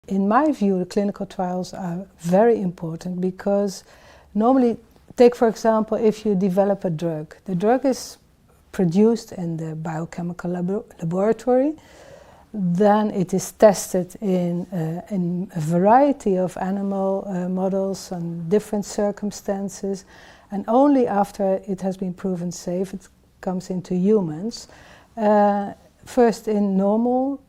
in my view, the clinical trials are very important because normally, take for example, if you develop a drug. The drug is produced in the biochemical laboratory, then it is tested in a variety of animal models and different circumstances, and only after it has been proven safe it comes into humans. First in normal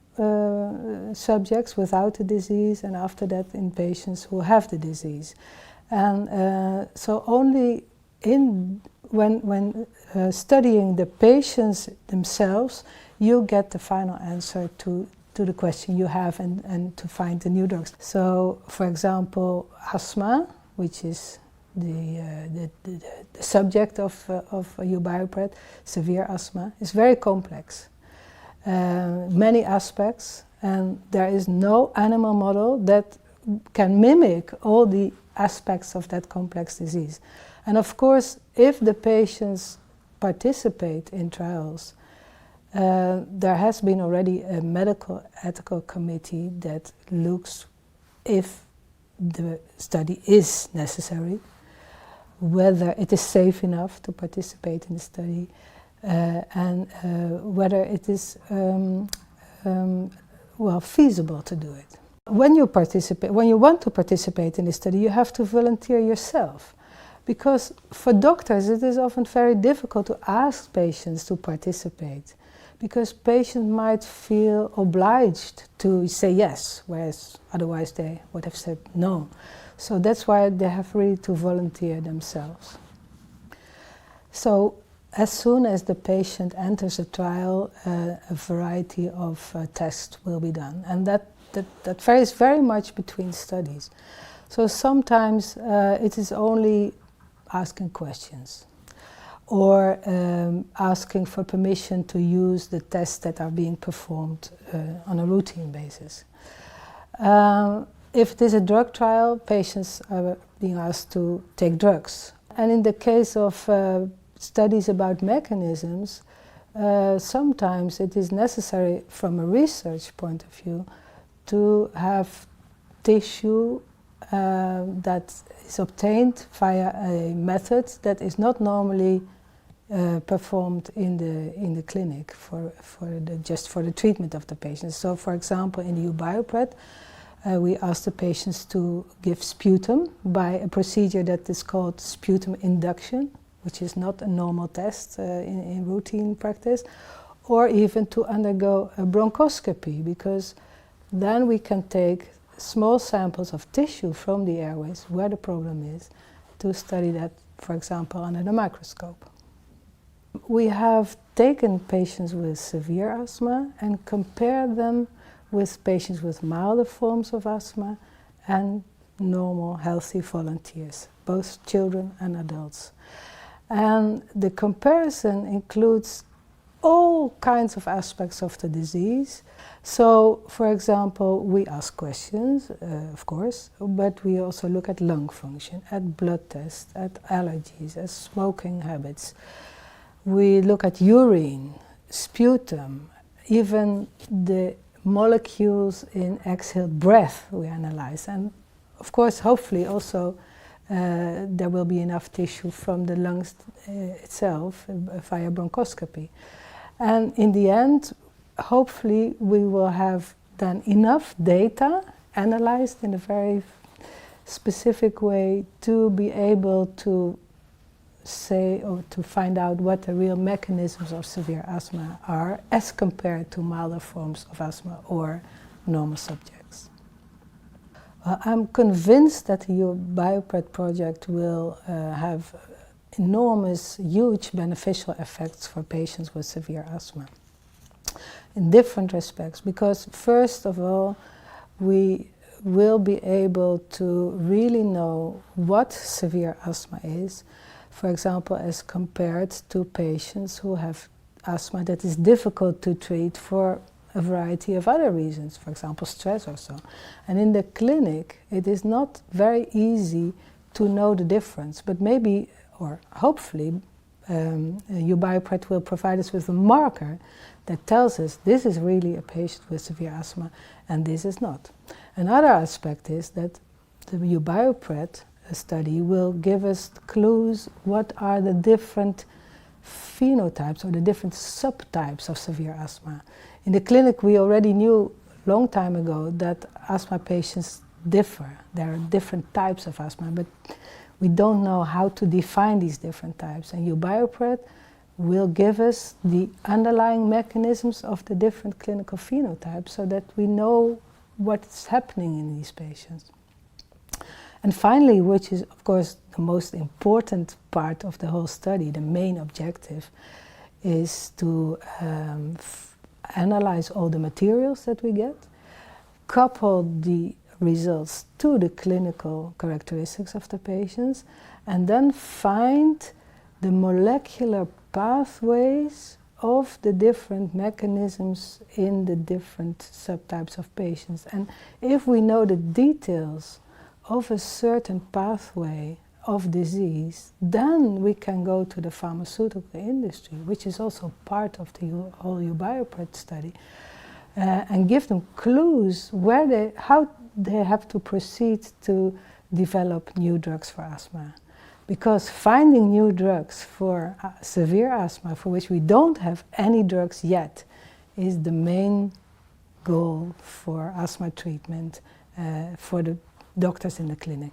subjects without the disease, and after that in patients who have the disease. And so only when studying the patients themselves, you get the final answer to the question you have and to find the new drugs. So, for example, asthma, which is the subject of U-BIOPRED, severe asthma, is very complex. Many aspects, and there is no animal model that can mimic all the aspects of that complex disease. And of course, if the patients participate in trials, there has been already a medical ethical committee that looks if the study is necessary, whether it is safe enough to participate in the study, and whether it is well, feasible to do it. When you want to participate in the study, you have to volunteer yourself. Because for doctors it is often very difficult to ask patients to participate, because patients might feel obliged to say yes, whereas otherwise they would have said no. So that's why they have really to volunteer themselves. So as soon as the patient enters a trial, a variety of tests will be done, and that varies very much between studies. So sometimes it is only asking questions, or asking for permission to use the tests that are being performed on a routine basis. If it is a drug trial, patients are being asked to take drugs. And in the case of studies about mechanisms, sometimes it is necessary from a research point of view to have tissue that is obtained via a method that is not normally performed in the clinic just for the treatment of the patients. So, for example, in the U-BIOPRED, we ask the patients to give sputum by a procedure that is called sputum induction, which is not a normal test in routine practice, or even to undergo a bronchoscopy, because then we can take small samples of tissue from the airways where the problem is to study that, for example, under the microscope. We have taken patients with severe asthma and compared them with patients with milder forms of asthma and normal healthy volunteers, both children and adults. And the comparison includes all kinds of aspects of the disease. So, for example, we ask questions, of course, but we also look at lung function, at blood tests, at allergies, at smoking habits. We look at urine, sputum, even the molecules in exhaled breath we analyze. And of course, hopefully also there will be enough tissue from the lungs itself via bronchoscopy. And in the end, hopefully we will have then enough data analyzed in a very specific way to be able to say or to find out what the real mechanisms of severe asthma are as compared to milder forms of asthma or normal subjects. I'm convinced that the U-BIOPRED project will have enormous, huge beneficial effects for patients with severe asthma in different respects, because first of all we will be able to really know what severe asthma is, for example, as compared to patients who have asthma that is difficult to treat for a variety of other reasons, for example stress or so. And in the clinic it is not very easy to know the difference, but maybe or hopefully U-BIOPRED will provide us with a marker that tells us this is really a patient with severe asthma and this is not. Another aspect is that the U-BIOPRED study will give us clues what are the different phenotypes or the different subtypes of severe asthma. In the clinic we already knew a long time ago that asthma patients differ. There are different types of asthma, but we don't know how to define these different types. And U-BIOPRED will give us the underlying mechanisms of the different clinical phenotypes so that we know what's happening in these patients. And finally, which is of course the most important part of the whole study, the main objective, is to analyze all the materials that we get, couple the results to the clinical characteristics of the patients, and then find the molecular pathways of the different mechanisms in the different subtypes of patients. And if we know the details of a certain pathway of disease, then we can go to the pharmaceutical industry, which is also part of the whole U-BIOPRED study, and give them clues how they have to proceed to develop new drugs for asthma. Because finding new drugs for severe asthma, for which we don't have any drugs yet, is the main goal for asthma treatment for the doctors in the clinic.